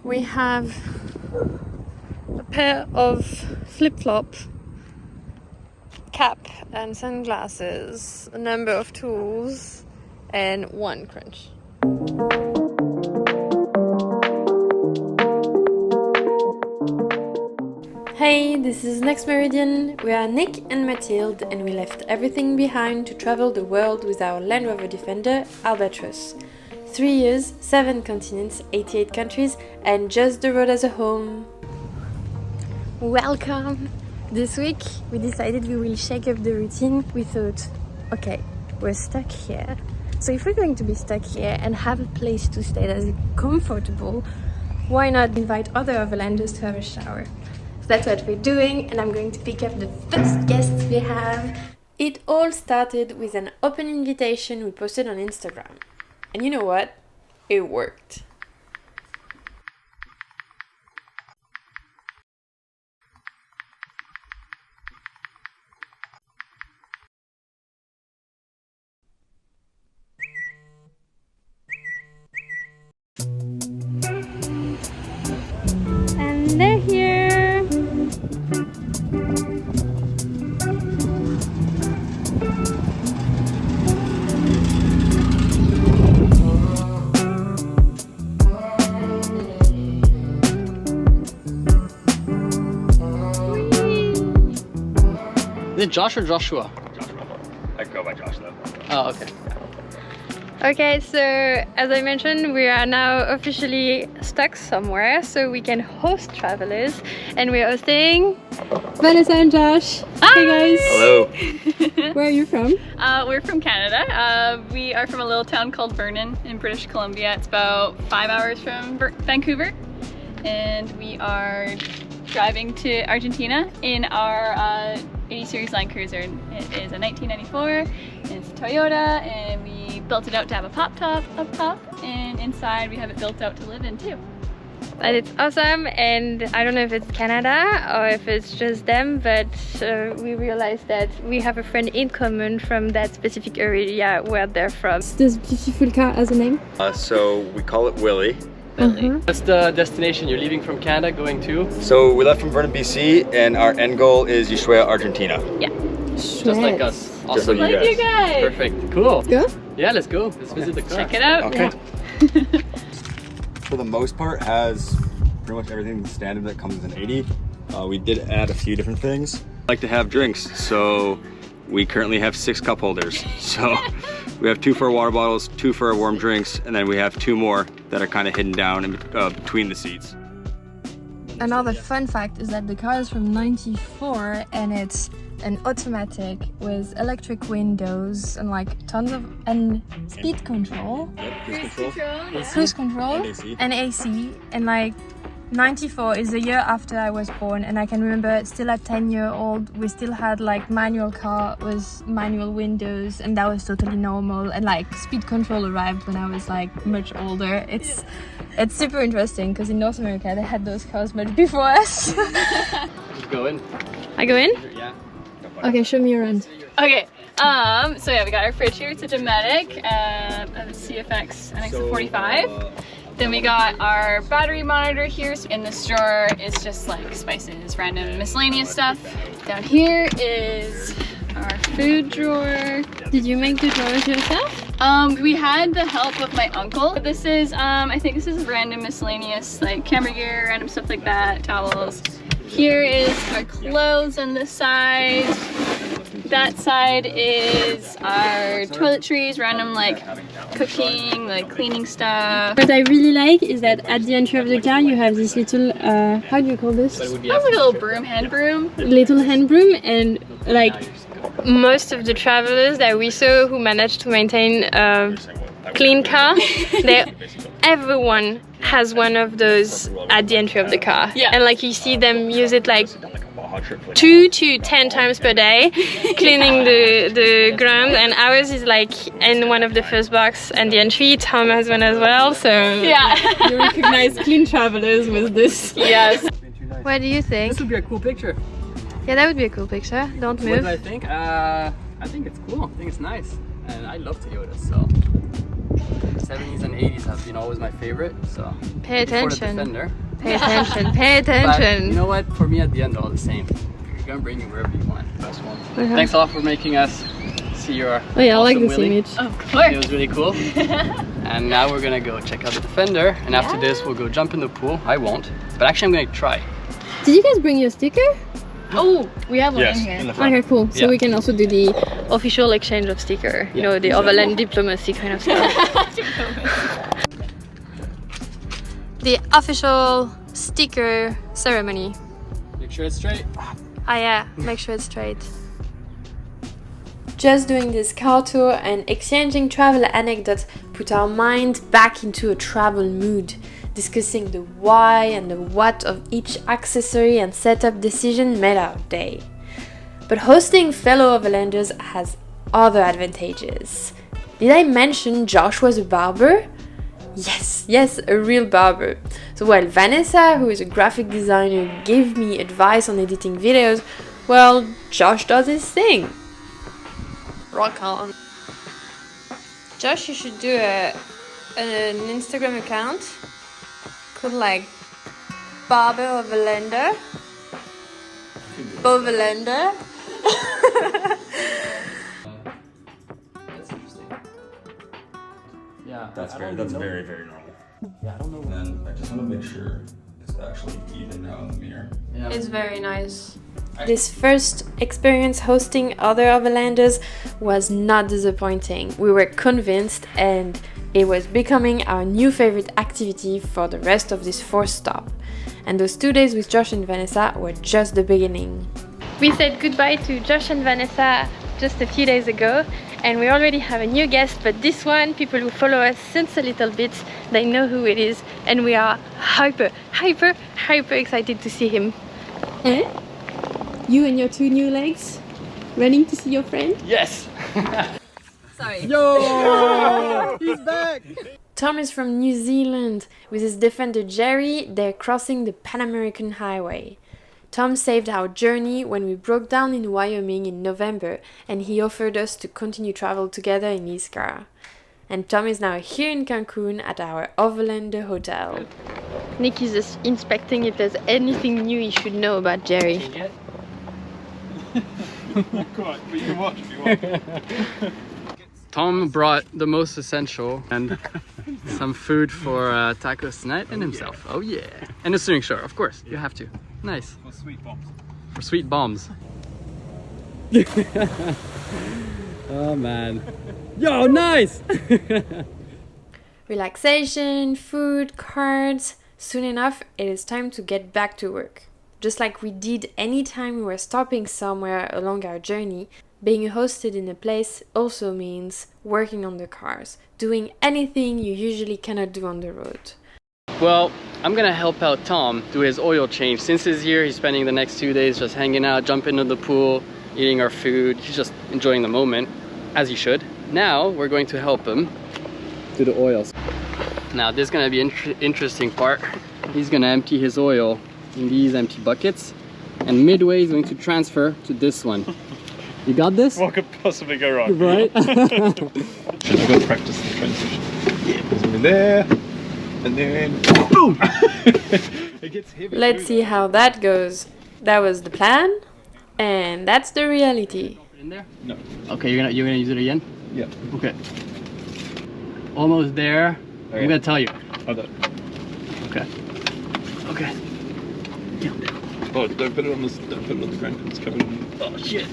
We have a pair of flip-flops, cap and sunglasses, a number of tools, and one crunch. Hey, this is Next Meridian. We are Nick and Mathilde, and we left everything behind to travel the world with our Land Rover Defender, Albatross. 3 years, 7 continents, 88 countries, and just the road as a home. Welcome! This week we decided we will shake up the routine. We thought, okay, we're stuck here. So if we're going to be stuck here and have a place to stay that is comfortable, why not invite other Overlanders to have a shower? So that's what we're doing, and I'm going to pick up the first guest we have. It all started with an open invitation we posted on Instagram. And you know what? It worked. And they're here. Is it Josh or Joshua? Joshua. I go by Josh though. Oh, okay. Okay, so as I mentioned, we are now officially stuck somewhere, so we can host travelers, and we're hosting Vanessa and Josh. Hi. Hey guys. Hello. Where are you from? We're from Canada. We are from a little town called Vernon in British Columbia. It's about 5 hours from Vancouver, and we are driving to Argentina in our 80 Series Land Cruiser. It is a 1994, and it's a Toyota, and we built it out to have a pop top up top, and inside we have it built out to live in too. And it's awesome, and I don't know if it's Canada or if it's just them, but we realized that we have a friend in common from that specific area where they're from. This beautiful car has a name? So we call it Willie. What's the destination you're leaving from Canada going to? So we left from Vernon, BC, and our end goal is Ushuaia, Argentina. Yeah. Just like us. Awesome. Just like Like you guys. Perfect. Cool. Go? Yeah, let's go. Let's visit the car. Check it out. Okay. Yeah. For the most part, has pretty much everything standard that comes in 80. We did add a few different things. I like to have drinks, so we currently have 6 cup holders. So we have 2 for our water bottles, 2 for our warm drinks, and then we have 2 more that are kind of hidden down in between the seats. Another fun fact is that the car is from '94 and it's an automatic with electric windows and like tons of speed control, cruise control and AC, and like 94 is the year after I was born, and I can remember still at 10-year-old we still had like manual car with manual windows, and that was totally normal, and like speed control arrived when I was like much older. It's super interesting because in North America they had those cars much before us. Go in. I go in? Yeah. Okay, show me around. Okay. So yeah, we got our fridge here. It's a Dometic, a CFX NX45. Then we got our battery monitor here. So in this drawer is just like spices, random miscellaneous stuff. Down here is our food drawer. Did you make the drawers yourself? We had the help of my uncle. This is, I think this is random miscellaneous, like camera gear, random stuff like that, towels. Here is our clothes on this side. That side is our toiletries, random like cooking, like cleaning stuff. What I really like is that at the entry of the car you have this little, how do you call this? That's like a little broom, hand broom. Little hand broom, and like most of the travelers that we saw who managed to maintain a clean car, everyone has one of those at the entry of the car. Yeah. And like you see them use it like 2 to 10 times per day, cleaning the ground, and ours is like in one of the first box and the entry. Tom has one as well, so yeah. you recognize clean travelers with this. Yes. What do you think? This would be a cool picture. Yeah, that would be a cool picture. Don't What move. do I think? I think it's cool. I think it's nice. And I love Toyotas, so 70s and 80s have been always my favorite. So Pay before the attention. Defender. Pay attention. Pay But attention. you know what? For me, at the end, they're all the same. You're gonna bring you wherever you want. Best one. Okay. Thanks a lot for making us see your. Oh yeah, I like awesome this wheelie. image. Of course. It was really cool. And now we're gonna go check out the Defender. And after this, we'll go jump in the pool. I won't, but actually, I'm gonna try. Did you guys bring your sticker? Oh, we have one Yes, in here. in the front. Okay, cool. So Yeah. we can also do the official exchange of sticker. You Yeah, know, the exactly. overland diplomacy kind of stuff. The official sticker ceremony. Make sure it's straight. Ah yeah, make sure it's straight. Just doing this car tour and exchanging travel anecdotes put our mind back into a travel mood, discussing the why and the what of each accessory and setup decision made our day. But hosting fellow Overlanders has other advantages. Did I mention Josh was a barber? Yes, a real barber. So while Vanessa, who is a graphic designer, gave me advice on editing videos, well, Josh does his thing. Rock on. Josh, you should do an Instagram account called like Barber Overlander. Overlander. That's interesting. Yeah. That's very normal. Yeah, I don't know. And then I just want to make sure it's actually even now in the mirror. Yeah. It's very nice. This first experience hosting other Overlanders was not disappointing. We were convinced and it was becoming our new favorite activity for the rest of this 4th stop. And those 2 days with Josh and Vanessa were just the beginning. We said goodbye to Josh and Vanessa just a few days ago, and we already have a new guest, but this one, people who follow us since a little bit, they know who it is, and we are hyper excited to see him. Eh? You and your 2 new legs? Running to see your friend? Yes. Sorry. Yo! He's back. Tom is from New Zealand. With his Defender Jerry, they're crossing the Pan American Highway. Tom saved our journey when we broke down in Wyoming in November, and he offered us to continue travel together in his car. And Tom is now here in Cancun at our Overlander hotel. Nick is just inspecting if there's anything new he should know about Jerry. Come on, but you can watch if you want. Tom brought the most essential and some food for tacos tonight and himself. Oh yeah. And a swimming short, of course. You have to. Nice. For sweet bombs. For sweet bombs. Oh man. Yo, nice! Relaxation, food, cards. Soon enough, it is time to get back to work. Just like we did anytime we were stopping somewhere along our journey, being hosted in a place also means working on the cars, doing anything you usually cannot do on the road. Well, I'm gonna help out Tom do his oil change. Since he's here, he's spending the next 2 days just hanging out, jumping into the pool, eating our food. He's just enjoying the moment, as he should. Now, we're going to help him do the oils. Now, this is gonna be an interesting part. He's gonna empty his oil in these empty buckets, and midway he's going to transfer to this one. You got this? What could possibly go wrong? Right? I've got to practice the transition. Yeah, over there, and then boom! It gets heavy. Let's see how that goes. That was the plan, and that's the reality. In there? No. Okay, you're gonna use it again? Yeah. Okay. Almost there. Okay. I'm gonna tell you. Hold on. Okay. Okay. Oh, don't put it on the ground. It's covered in. Oh shit.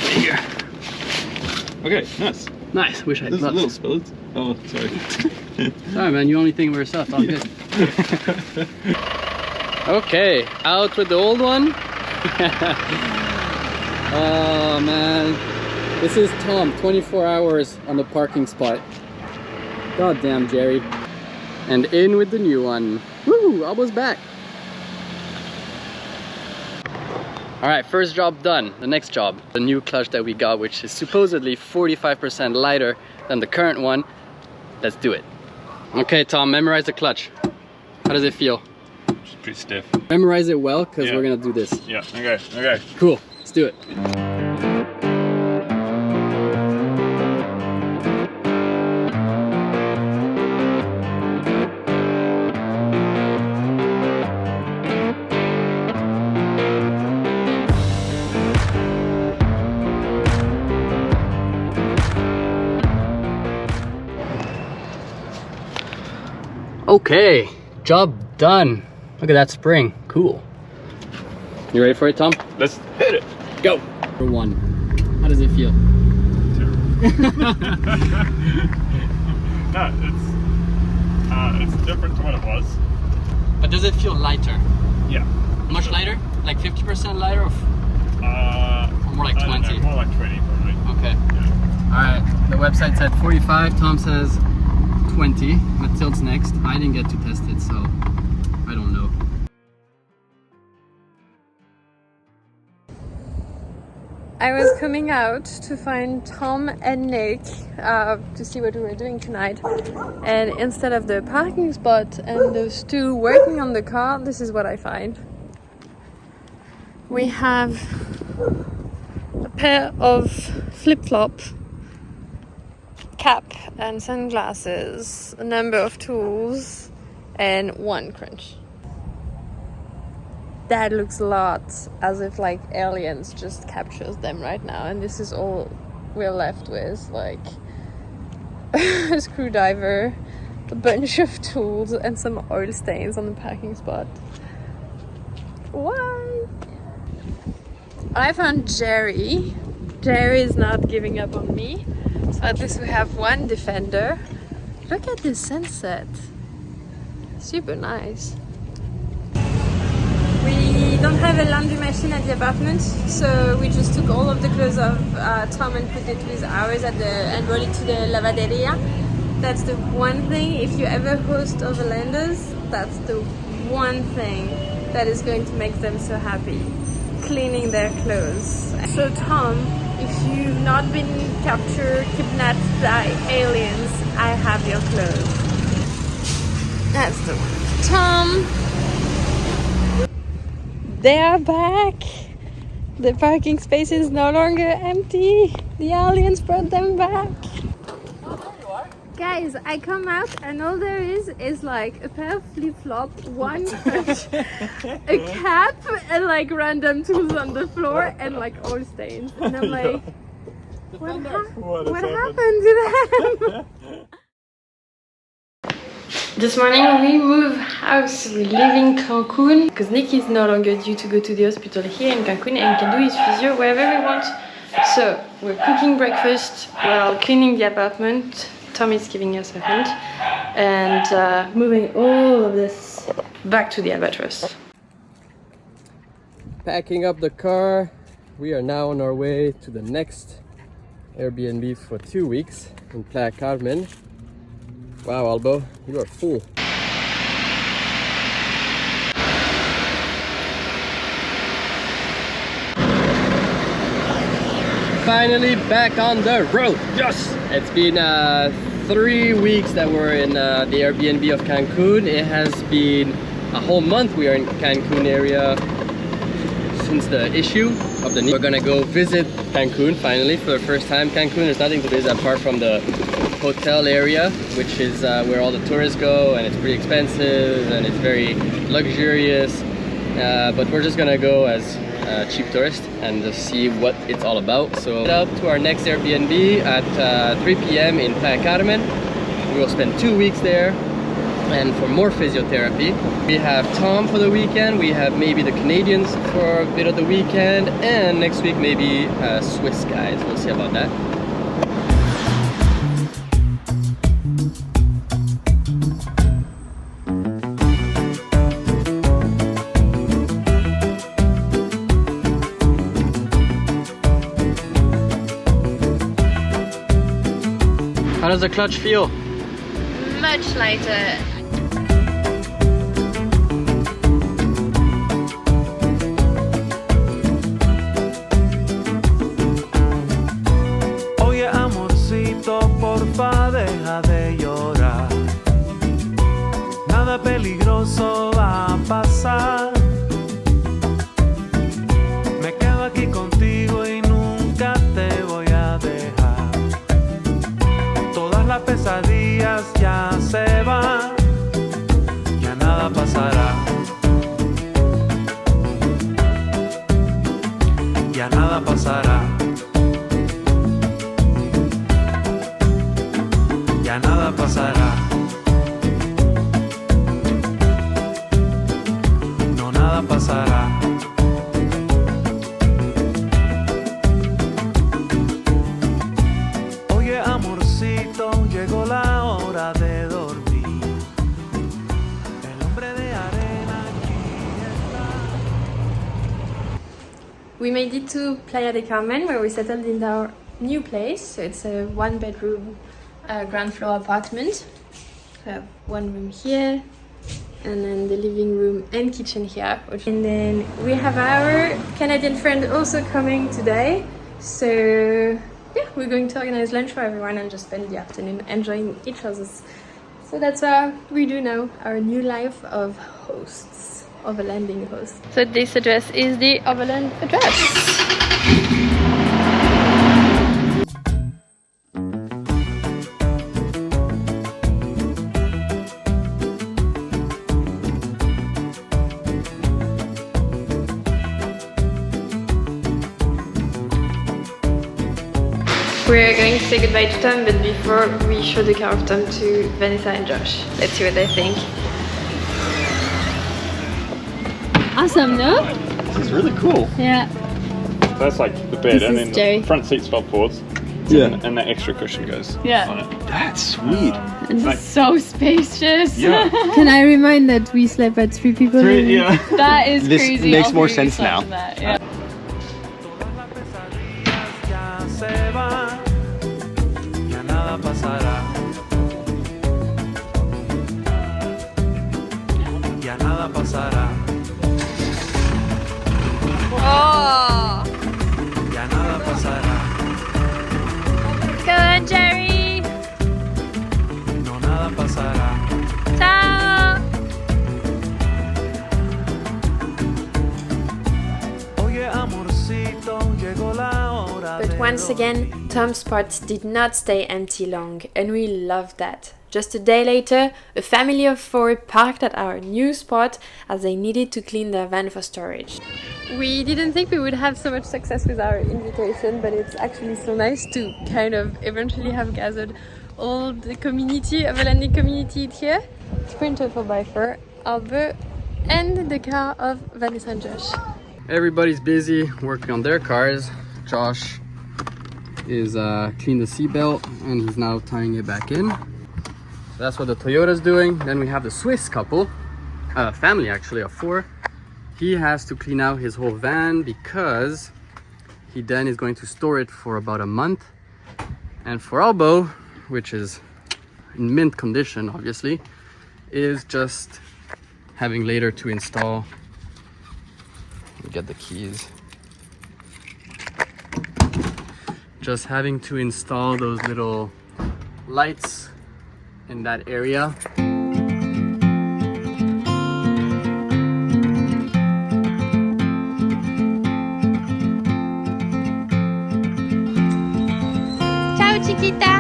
Right here. Okay, nice. Nice. Wish I had There's a nuts. little spillage. Oh, sorry. Sorry man, you only think we're sus. All good. Okay, out with the old one. Oh man. This is Tom, 24 hours on the parking spot. God damn, Jerry. And in with the new one. Woo, almost back. Alright, first job done. The next job, the new clutch that we got, which is supposedly 45% lighter than the current one. Let's do it. Okay, Tom, memorize the clutch. How does it feel? It's pretty stiff. Memorize it well, because Yeah. we're gonna do this. Yeah, okay. Cool, let's do it. Okay, job done. Look at that spring, cool. You ready for it, Tom? Let's hit it. Go. For one, how does it feel? No, it's different to what it was. But does it feel lighter? Yeah. Much lighter? Like 50% lighter or more like 20? More like 20 probably. Okay. Yeah. Alright, the website said 45, Tom says 20. Mathilde's next. I didn't get to test it, so I don't know. I was coming out to find Tom and Nick to see what we were doing tonight, and instead of the parking spot and those two working on the car, this is what I find. We have a pair of flip-flop, cap and sunglasses, a number of tools, and one crunch. That looks a lot as if like aliens just captures them right now, and this is all we're left with, like a screwdriver, a bunch of tools, and some oil stains on the parking spot. Why? I found Jerry. Jerry is not giving up on me, so at least we have one Defender. Look at this sunset. Super nice. We don't have a laundry machine at the apartment, so we just took all of the clothes of Tom and put it with ours and brought it to the lavaderia. That's the one thing, if you ever host Overlanders, that's the one thing that is going to make them so happy. Cleaning their clothes. So Tom, if you've not been captured, kidnapped by aliens, I have your clothes. That's the one. Tom! They are back! The parking space is no longer empty. The aliens brought them back. Oh, there you are. Guys, I come out and all there is like a pair of flip-flop, one crutch, a cap, and like random tools on the floor and like oil stains. And I'm like, what happened to them? This morning we move house, we're leaving Cancun because Nick is no longer due to go to the hospital here in Cancun and can do his physio wherever we want. So we're cooking breakfast while cleaning the apartment. Tom is giving us a hand and moving all of this back to the albatross. Packing up the car. We are now on our way to the next Airbnb for 2 weeks in Playa de Carmen. Wow, Albo, you are full. Finally back on the road. Yes! It's been 3 weeks that we're in the Airbnb of Cancun. It has been a whole month we are in Cancun area since the issue of the... We're gonna go visit Cancun finally for the first time. Cancun, there's nothing to visit apart from the hotel area, which is where all the tourists go, and it's pretty expensive and it's very luxurious, but we're just gonna go as cheap tourists and just see what it's all about. So head out to our next Airbnb at 3 p.m. in Playa de Carmen. We will spend 2 weeks there, and for more physiotherapy. We have Tom for the weekend, we have maybe the Canadians for a bit of the weekend, and next week maybe Swiss guys. We'll see about that. How does the clutch feel? Much lighter. Oye, amorcito, porfa, deja de llorar. Nada peligroso va a pasar. Me quedo aquí contigo y nunca te voy a dejar. Todas las pesadillas ya se van, ya nada pasará, ya nada pasará, ya nada pasará. we made it to Playa de Carmen, where we settled in our new place. So it's a 1-bedroom ground floor apartment. We have one room here, and then the living room and kitchen here. And then we have our Canadian friend also coming today. So yeah, we're going to organize lunch for everyone and just spend the afternoon enjoying each other's. So that's what we do now, our new life of hosts, overlanding hosts. So this address is the Overland address. We're going to say goodbye to Tom, but before we show the car of Tom to Vanessa and Josh. Let's see what they think. Awesome, no? This is really cool. Yeah. That's like the bed, This and is then Jerry. the front seat's felt forwards. Yeah. And that extra cushion goes Yeah. on it. That's sweet. And Like- it's so spacious. Yeah. Can I remind that we slept at 3 people? Yeah. That is This crazy. makes All more three of you sense slept now. in that, yeah. Todas las pesadillas ya se van, ya nada pasará. Ya nada pasará. Oh! Ya nada pasará. Go on, Jerry! No nada pasará. Ciao! Oye, amorcito, llegó la hora. But de once again, Tom's spot did not stay empty long, and we loved that. Just a day later, a family of 4 parked at our new spot as they needed to clean their van for storage. We didn't think we would have so much success with our invitation, but it's actually so nice to kind of eventually have gathered all the community, overlanding community here. Sprinter 4x4, Albe, and the car of Vanessa and Josh. Everybody's busy working on their cars. Josh is cleaned the seatbelt and he's now tying it back in. So that's what the Toyota's doing. Then we have the Swiss couple, family actually of 4. He has to clean out his whole van because he then is going to store it for about a month. And for Albo, which is in mint condition obviously, is just having later to install. Let me get the keys. Just having to install those little lights in that area. Ciao, chiquita!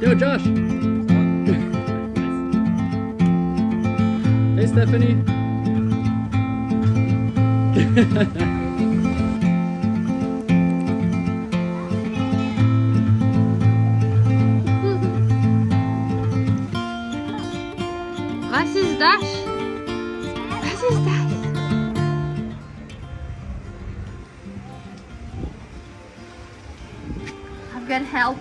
Yo, Josh! Hey, Stephanie! Was ist das? Was ist das? I've got help.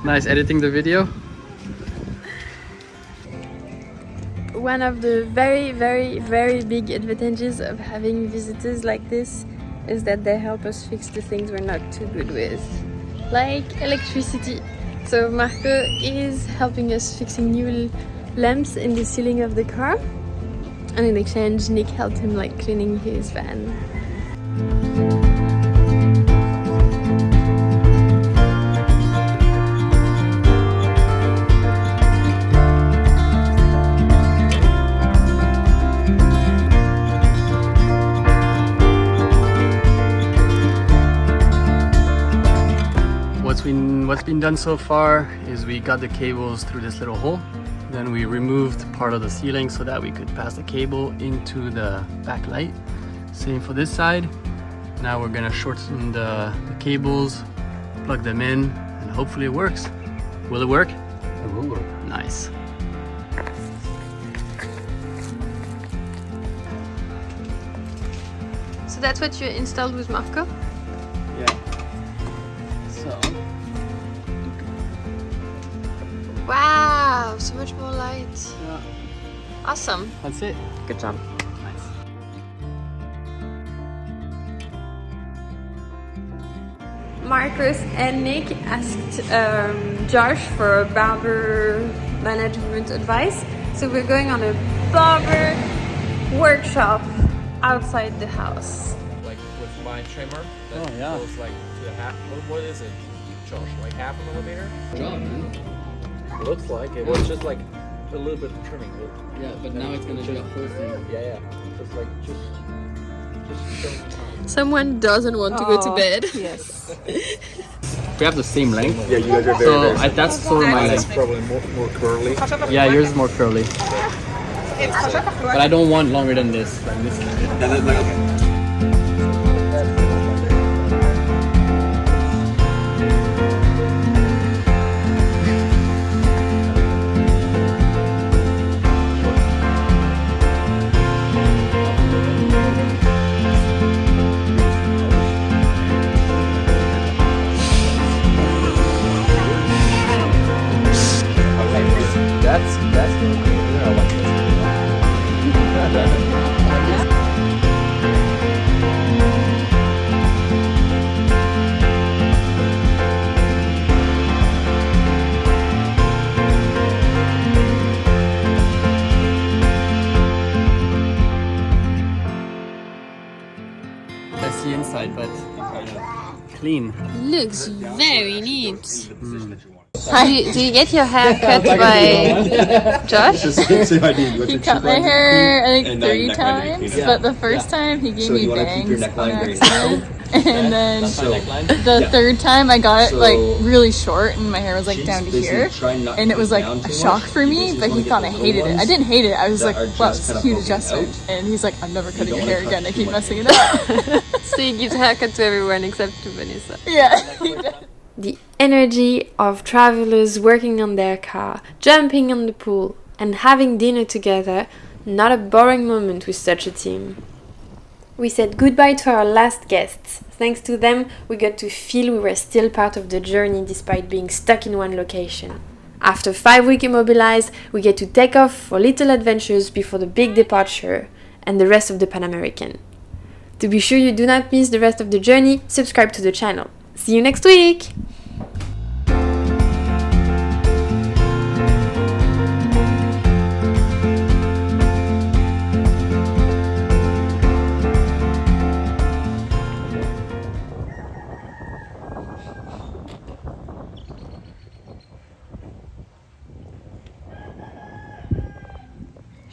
Nice editing the video. One of the very, very, very big advantages of having visitors like this is that they help us fix the things we're not too good with, like electricity. So Marco is helping us fixing new lamps in the ceiling of the car, and in exchange Nick helped him like cleaning his van. What's been done so far is we got the cables through this little hole. Then we removed part of the ceiling so that we could pass the cable into the backlight. Same for this side. Now we're gonna shorten the cables, plug them in, and hopefully it works. Will it work? It will work. Nice. So that's what you installed with Marco? Yeah. So Wow, so much more light. yeah. Awesome. That's it. Good job. Marcus and Nick asked Josh for barber management advice. So we're going on a barber workshop outside the house. Like with my trimmer, that yeah. goes like to half. What is it, Josh? Like half a millimeter? Job, man. It looks like it was just like a little bit of trimming. Yeah, but now it's gonna be a whole thing. Yeah. Just like just show me time. Someone doesn't want to go to bed. Yes. We have the same length. Yeah, you guys are very, So very that's sort of my It's length. probably more curly. Yeah, yours is more curly. But I don't want longer than this. Like this. That's the inside, but clean. Looks very neat. Do you get your hair cut by Josh? He cut my hair, I think, And 3 neckline times, in but the first time he gave me bangs on accident. And then the third time I got it like really short and my hair was like down to here. And it was like a shock for me, but he kind of hated it. I didn't hate it, I was like, wow, it's a huge adjustment. And he's like, I'm never cutting your hair again, I keep messing it up. So he gives a haircut to everyone except to Vanessa. Yeah. The energy of travelers working on their car, jumping on the pool, and having dinner together, not a boring moment with such a team. We said goodbye to our last guests. Thanks to them, we got to feel we were still part of the journey despite being stuck in one location. After 5 weeks immobilized, we get to take off for little adventures before the big departure and the rest of the Pan American. To be sure you do not miss the rest of the journey, subscribe to the channel. See you next week!